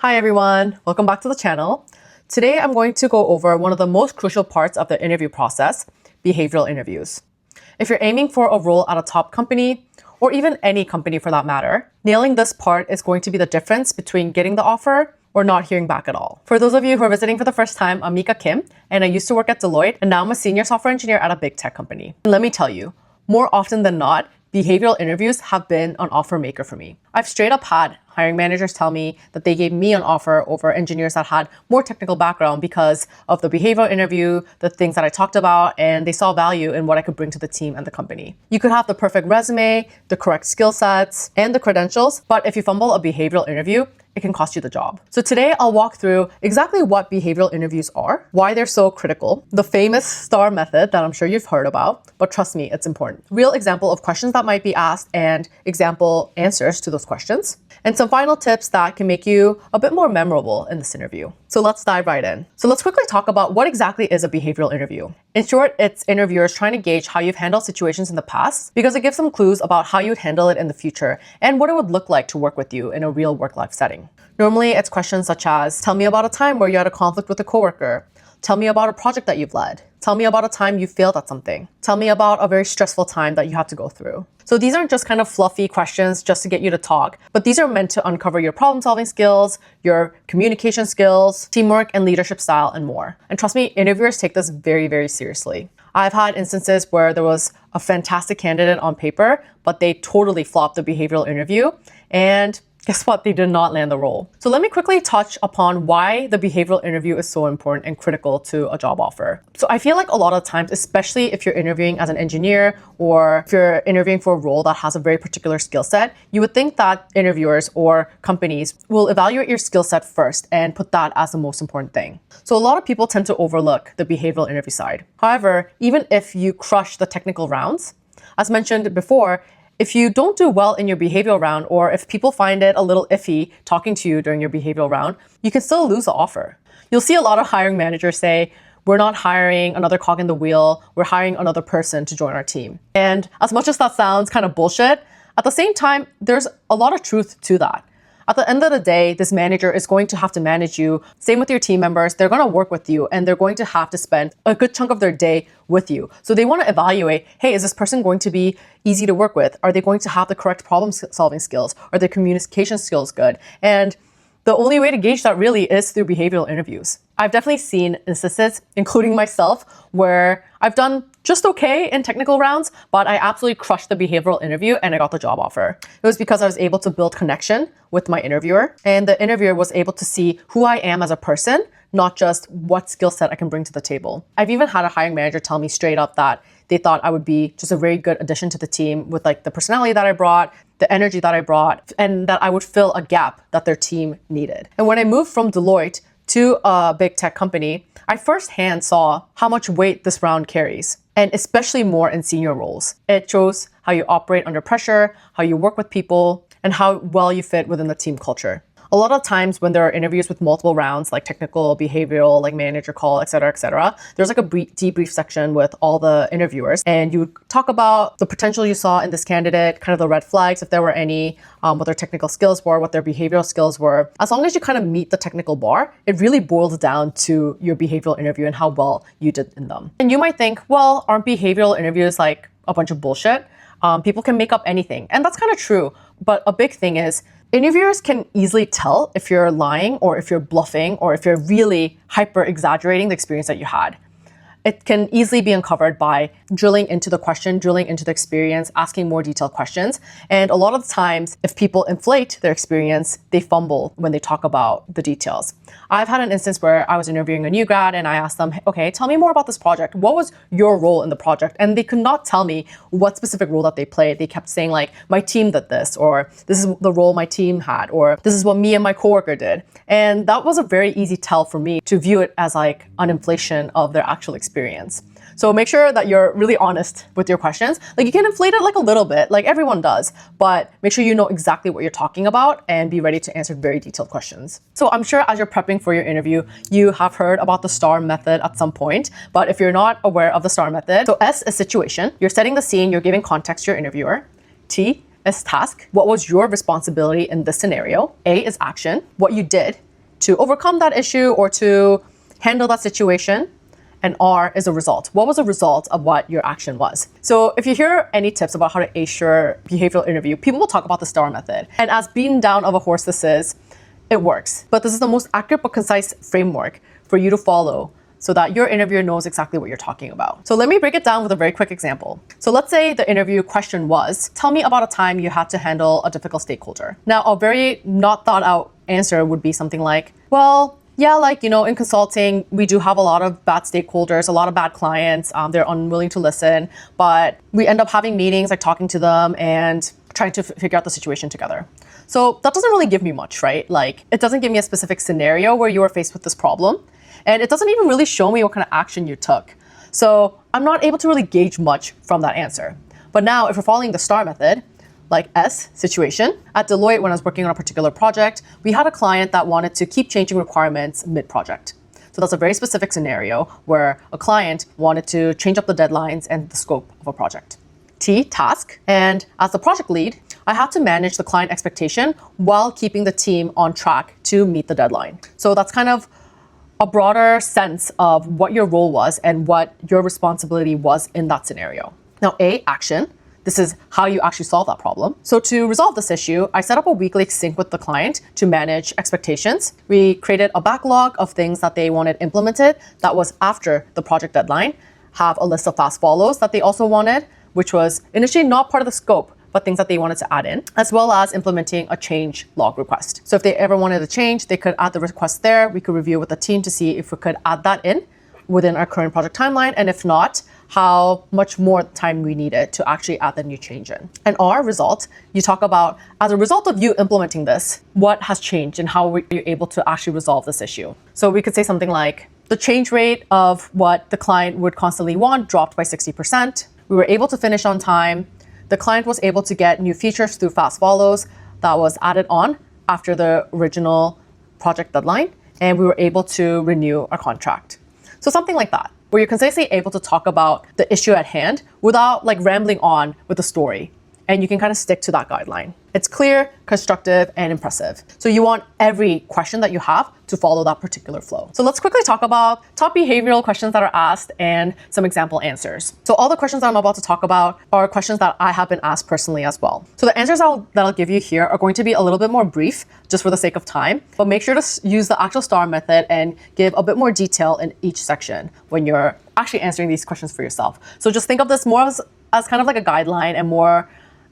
Hi everyone, welcome back to the channel. Today I'm going to go over one of the most crucial parts of the interview process, behavioral interviews. If you're aiming for a role at a top company, or even any company for that matter, nailing this part is going to be the difference between getting the offer or not hearing back at all. For those of you who are visiting for the first time, I'm Mika Kim, and I used to work at Deloitte, and now I'm a senior software engineer at a big tech company. And let me tell you, more often than not, behavioral interviews have been an offer maker for me. I've straight up had hiring managers tell me that they gave me an offer over engineers that had more technical background because of the behavioral interview, the things that I talked about, and they saw value in what I could bring to the team and the company. You could have the perfect resume, the correct skill sets, and the credentials, but if you fumble a behavioral interview, it can cost you the job. So today I'll walk through exactly what behavioral interviews are, why they're so critical, the famous STAR method that I'm sure you've heard about, but trust me, it's important. Real example of questions that might be asked and example answers to those questions, and some final tips that can make you a bit more memorable in this interview. So let's dive right in. So let's quickly talk about what exactly is a behavioral interview. In short, it's interviewers trying to gauge how you've handled situations in the past because it gives them clues about how you'd handle it in the future and what it would look like to work with you in a real work-life setting. Normally, it's questions such as, tell me about a time where you had a conflict with a coworker. Tell me about a project that you've led. Tell me about a time you failed at something. Tell me about a very stressful time that you had to go through. So these aren't just kind of fluffy questions just to get you to talk, but these are meant to uncover your problem-solving skills, your communication skills, teamwork and leadership style, and more. And trust me, interviewers take this very, very seriously. I've had instances where there was a fantastic candidate on paper, but they totally flopped the behavioral interview, and guess what? They did not land the role. So let me quickly touch upon why the behavioral interview is so important and critical to a job offer. So I feel like a lot of times, especially if you're interviewing as an engineer or if you're interviewing for a role that has a very particular skill set, you would think that interviewers or companies will evaluate your skill set first and put that as the most important thing. So a lot of people tend to overlook the behavioral interview side. However, even if you crush the technical rounds, as mentioned before, if you don't do well in your behavioral round, or if people find it a little iffy talking to you during your behavioral round, you can still lose the offer. You'll see a lot of hiring managers say, we're not hiring another cog in the wheel, we're hiring another person to join our team. And as much as that sounds kind of bullshit, at the same time, there's a lot of truth to that. At the end of the day, this manager is going to have to manage you. Same with your team members. They're going to work with you and they're going to have to spend a good chunk of their day with you. So they want to evaluate, hey, is this person going to be easy to work with? Are they going to have the correct problem solving skills? Are their communication skills good? And the only way to gauge that really is through behavioral interviews. I've definitely seen instances, including myself, where I've done just okay in technical rounds, but I absolutely crushed the behavioral interview and I got the job offer. It was because I was able to build connection with my interviewer, and the interviewer was able to see who I am as a person, not just what skill set I can bring to the table. I've even had a hiring manager tell me straight up that they thought I would be just a very good addition to the team with like the personality that I brought, the energy that I brought, and that I would fill a gap that their team needed. And when I moved from Deloitte to a big tech company, I firsthand saw how much weight this round carries, and especially more in senior roles. It shows how you operate under pressure, how you work with people, and how well you fit within the team culture. A lot of times when there are interviews with multiple rounds, like technical, behavioral, like manager call, et cetera, there's like a debrief section with all the interviewers. And you talk about the potential you saw in this candidate, kind of the red flags, if there were any, what their technical skills were, what their behavioral skills were. As long as you kind of meet the technical bar, it really boils down to your behavioral interview and how well you did in them. And you might think, well, aren't behavioral interviews like a bunch of bullshit? People can make up anything. And that's kind of true. But a big thing is, interviewers can easily tell if you're lying or if you're bluffing or if you're really hyper exaggerating the experience that you had. It can easily be uncovered by drilling into the question, drilling into the experience, asking more detailed questions. And a lot of the times, if people inflate their experience, they fumble when they talk about the details. I've had an instance where I was interviewing a new grad and I asked them, okay, tell me more about this project. What was your role in the project? And they could not tell me what specific role that they played. They kept saying like, my team did this, or this is the role my team had, or this is what me and my coworker did. And that was a very easy tell for me to view it as like an inflation of their actual experience. So make sure that you're really honest with your questions. Like you can inflate it like a little bit, like everyone does, but make sure you know exactly what you're talking about and be ready to answer very detailed questions. So I'm sure as you're prepping for your interview, you have heard about the STAR method at some point, but if you're not aware of the STAR method, so S is situation, you're setting the scene, you're giving context to your interviewer. T is task, what was your responsibility in this scenario? A is action, what you did. to overcome that issue or to handle that situation. And R is a result. What was the result of what your action was? So if you hear any tips about how to ace your behavioral interview, people will talk about the STAR method. And as beaten down of a horse this is, it works. But this is the most accurate but concise framework for you to follow so that your interviewer knows exactly what you're talking about. So let me break it down with a very quick example. So let's say the interview question was, tell me about a time you had to handle a difficult stakeholder. Now, a very not thought out answer would be something like, well, yeah, like, in consulting, we do have a lot of bad stakeholders, a lot of bad clients. They're unwilling to listen, but we end up having meetings, like talking to them and trying to figure out the situation together. So that doesn't really give me much, right? Like, it doesn't give me a specific scenario where you were faced with this problem. And it doesn't even really show me what kind of action you took. So I'm not able to really gauge much from that answer. But now, if we're following the STAR method, like S, situation. At Deloitte, when I was working on a particular project, we had a client that wanted to keep changing requirements mid-project. So that's a very specific scenario where a client wanted to change up the deadlines and the scope of a project. T, task. And as the project lead, I had to manage the client expectation while keeping the team on track to meet the deadline. So that's kind of a broader sense of what your role was and what your responsibility was in that scenario. Now, A, action. This is how you actually solve that problem. So to resolve this issue, I set up a weekly sync with the client to manage expectations. We created a backlog of things that they wanted implemented that was after the project deadline, have a list of fast follows that they also wanted, which was initially not part of the scope, but things that they wanted to add in, as well as implementing a change log request. So if they ever wanted a change, they could add the request there. We could review with the team to see if we could add that in within our current project timeline. And if not, how much more time we needed to actually add the new change in. And R, result, you talk about, as a result of you implementing this, what has changed and how were you able to actually resolve this issue? So we could say something like, the change rate of what the client would constantly want dropped by 60%. We were able to finish on time. The client was able to get new features through fast follows that was added on after the original project deadline. And we were able to renew our contract. So something like that, where you're concisely able to talk about the issue at hand without like rambling on with the story. And you can kind of stick to that guideline. It's clear, constructive, and impressive. So you want every question that you have to follow that particular flow. So let's quickly talk about top behavioral questions that are asked and some example answers. So all the questions that I'm about to talk about are questions that I have been asked personally as well. So the answers that I'll give you here are going to be a little bit more brief, just for the sake of time, but make sure to use the actual STAR method and give a bit more detail in each section when you're actually answering these questions for yourself. So just think of this more as kind of like a guideline and more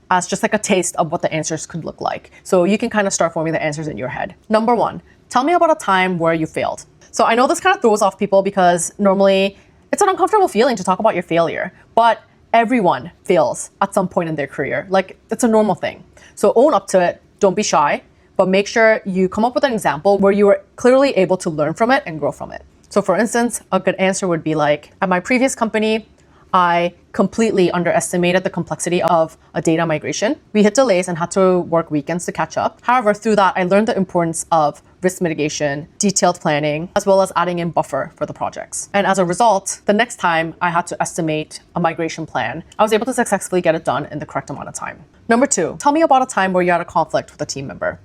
as just like a taste of what the answers could look like. So you can kind of start forming the answers in your head. Number 1, tell me about a time where you failed. So I know this kind of throws off people because normally it's an uncomfortable feeling to talk about your failure, but everyone fails at some point in their career. Like, it's a normal thing. So own up to it, don't be shy, but make sure you come up with an example where you were clearly able to learn from it and grow from it. So for instance, a good answer would be like, at my previous company, I completely underestimated the complexity of a data migration. We hit delays and had to work weekends to catch up. However, through that, I learned the importance of risk mitigation, detailed planning, as well as adding in buffer for the projects. And as a result, the next time I had to estimate a migration plan, I was able to successfully get it done in the correct amount of time. Number 2, tell me about a time where you had a conflict with a team member.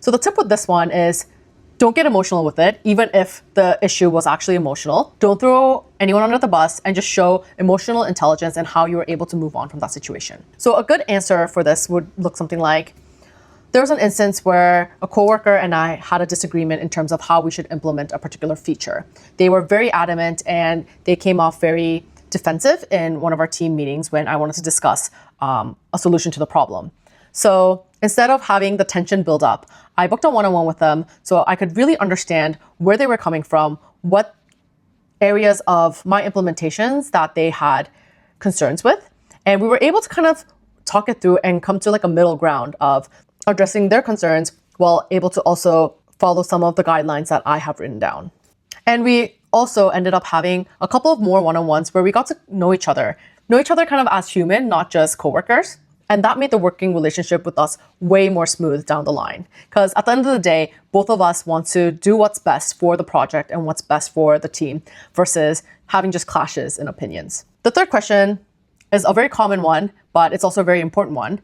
So the tip with this one is, don't get emotional with it, even if the issue was actually emotional. Don't throw anyone under the bus and just show emotional intelligence and how you were able to move on from that situation. So a good answer for this would look something like, there was an instance where a coworker and I had a disagreement in terms of how we should implement a particular feature. They were very adamant and they came off very defensive in one of our team meetings when I wanted to discuss a solution to the problem. So instead of having the tension build up, I booked a one-on-one with them so I could really understand where they were coming from, what areas of my implementations that they had concerns with. And we were able to kind of talk it through and come to like a middle ground of addressing their concerns while able to also follow some of the guidelines that I have written down. And we also ended up having a couple of more one-on-ones where we got to know each other kind of as human, not just coworkers. And that made the working relationship with us way more smooth down the line. Because at the end of the day, both of us want to do what's best for the project and what's best for the team versus having just clashes in opinions. The third question is a very common one, but it's also a very important one,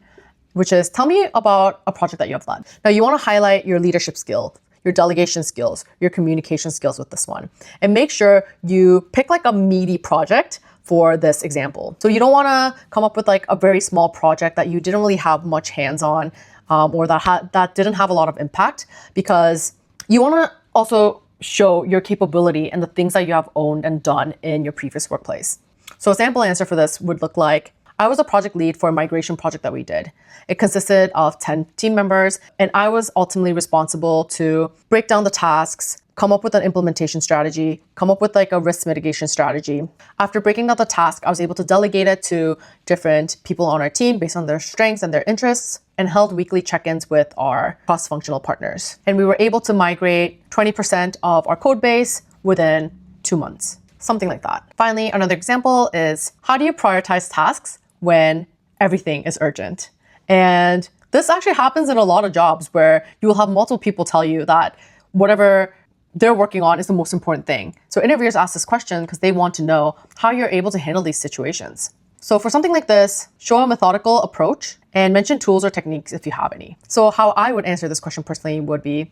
which is, tell me about a project that you have led. Now, you want to highlight your leadership skill. your delegation skills, your communication skills with this one. And make sure you pick like a meaty project for this example. So you don't want to come up with like a very small project that you didn't really have much hands on, or that didn't have a lot of impact, because you want to also show your capability and the things that you have owned and done in your previous workplace. So a sample answer for this would look like, I was a project lead for a migration project that we did. It consisted of 10 team members, and I was ultimately responsible to break down the tasks, come up with an implementation strategy, come up with like a risk mitigation strategy. After breaking down the task, I was able to delegate it to different people on our team based on their strengths and their interests, and held weekly check-ins with our cross-functional partners. And we were able to migrate 20% of our code base within 2 months, something like that. Finally, another example is, how do you prioritize tasks when everything is urgent? And this actually happens in a lot of jobs where you will have multiple people tell you that whatever they're working on is the most important thing. So interviewers ask this question because they want to know how you're able to handle these situations. So for something like this, show a methodical approach and mention tools or techniques if you have any. So how I would answer this question personally would be,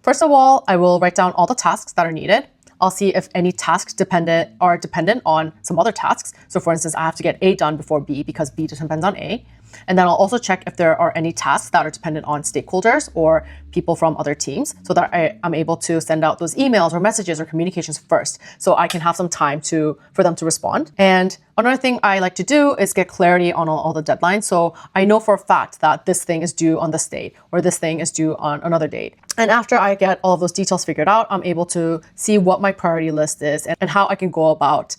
first of all, I will write down all the tasks that are needed. I'll see if any tasks are dependent on some other tasks. So for instance, I have to get A done before B because B depends on A. And then I'll also check if there are any tasks that are dependent on stakeholders or people from other teams, so that I'm able to send out those emails or messages or communications first, so I can have some time for them to respond. And another thing I like to do is get clarity on all the deadlines. So I know for a fact that this thing is due on this date or this thing is due on another date. And after I get all of those details figured out, I'm able to see what my priority list is and how I can go about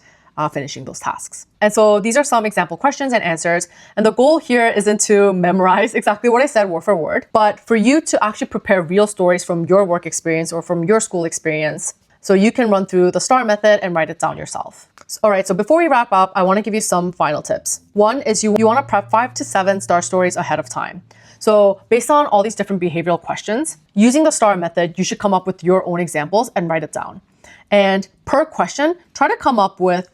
finishing those tasks. And so these are some example questions and answers. And the goal here isn't to memorize exactly what I said word for word, but for you to actually prepare real stories from your work experience or from your school experience, so you can run through the STAR method and write it down yourself. All right, so before we wrap up, I want to give you some final tips. One is you want to prep 5 to 7 STAR stories ahead of time. So based on all these different behavioral questions, using the STAR method, you should come up with your own examples and write it down. And per question, try to come up with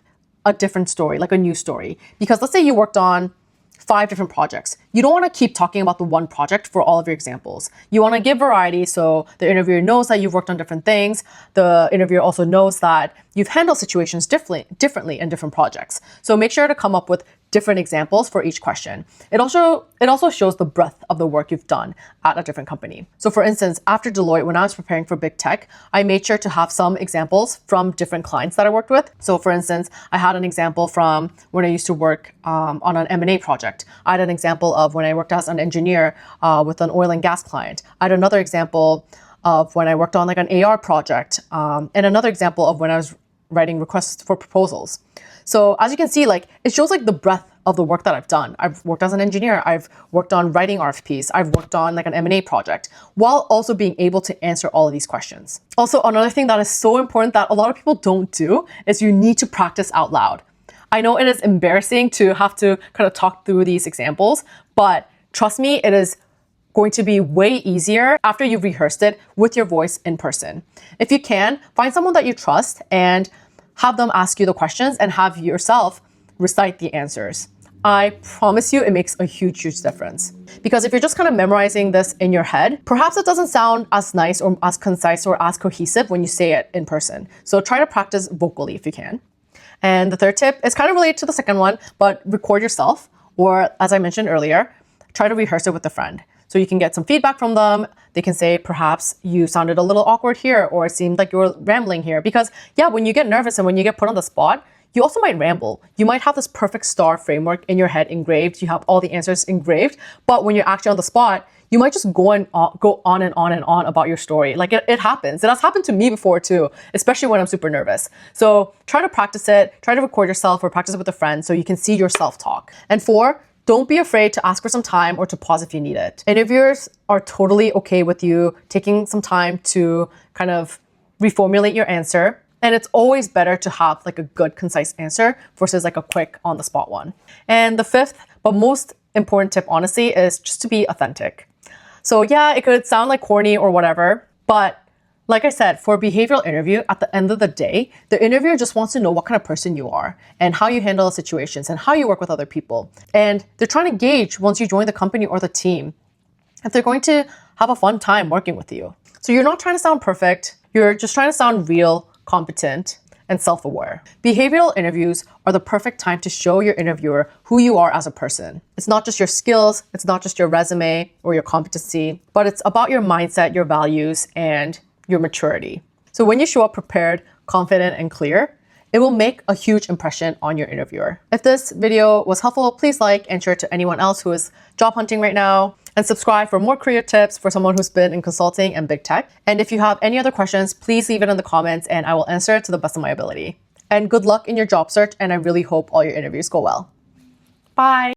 a different story, like a new story. Because let's say you worked on 5 different projects. You don't want to keep talking about the one project for all of your examples. You want to give variety so the interviewer knows that you've worked on different things. The interviewer also knows that you've handled situations differently in different projects. So make sure to come up with different examples for each question. It also shows the breadth of the work you've done at a different company. So for instance, after Deloitte, when I was preparing for Big Tech, I made sure to have some examples from different clients that I worked with. So for instance, I had an example from when I used to work on an M&A project. I had an example of when I worked as an engineer with an oil and gas client. I had another example of when I worked on like an AR project, and another example of when I was writing requests for proposals. So as you can see, like it shows like the breadth of the work that I've done. I've worked as an engineer, I've worked on writing RFPs, I've worked on like an M&A project, while also being able to answer all of these questions. Also, another thing that is so important that a lot of people don't do is you need to practice out loud. I know it is embarrassing to have to kind of talk through these examples, but trust me, it is going to be way easier after you've rehearsed it with your voice in person. If you can, find someone that you trust and have them ask you the questions and have yourself recite the answers. I promise you it makes a huge difference. Because if you're just kind of memorizing this in your head, perhaps it doesn't sound as nice or as concise or as cohesive when you say it in person. So try to practice vocally if you can. And the third tip is kind of related to the second one, but record yourself, or as I mentioned earlier, try to rehearse it with a friend. So you can get some feedback from them. They can say, perhaps you sounded a little awkward here, or it seemed like you were rambling here. Because yeah, when you get nervous and when you get put on the spot, you also might ramble. You might have this perfect STAR framework in your head engraved. You have all the answers engraved, but when you're actually on the spot, you might just go on and on about your story. Like it happens. It has happened to me before too, especially when I'm super nervous. So try to practice it, try to record yourself or practice it with a friend so you can see yourself talk. And 4, don't be afraid to ask for some time or to pause if you need it. Interviewers are totally okay with you taking some time to kind of reformulate your answer. And it's always better to have like a good, concise answer versus like a quick on the spot one. And the 5th, but most important tip, honestly, is just to be authentic. So yeah, it could sound like corny or whatever, but like I said, for a behavioral interview, at the end of the day, the interviewer just wants to know what kind of person you are and how you handle situations and how you work with other people. And they're trying to gauge once you join the company or the team if they're going to have a fun time working with you. So you're not trying to sound perfect. You're just trying to sound real, competent, and self-aware. Behavioral interviews are the perfect time to show your interviewer who you are as a person. It's not just your skills, it's not just your resume or your competency, but it's about your mindset, your values, and your maturity. So when you show up prepared, confident, and clear, it will make a huge impression on your interviewer. If this video was helpful, please like and share it to anyone else who is job hunting right now, and subscribe for more career tips for someone who's been in consulting and big tech. And if you have any other questions, please leave it in the comments and I will answer it to the best of my ability. And good luck in your job search, and I really hope all your interviews go well. Bye.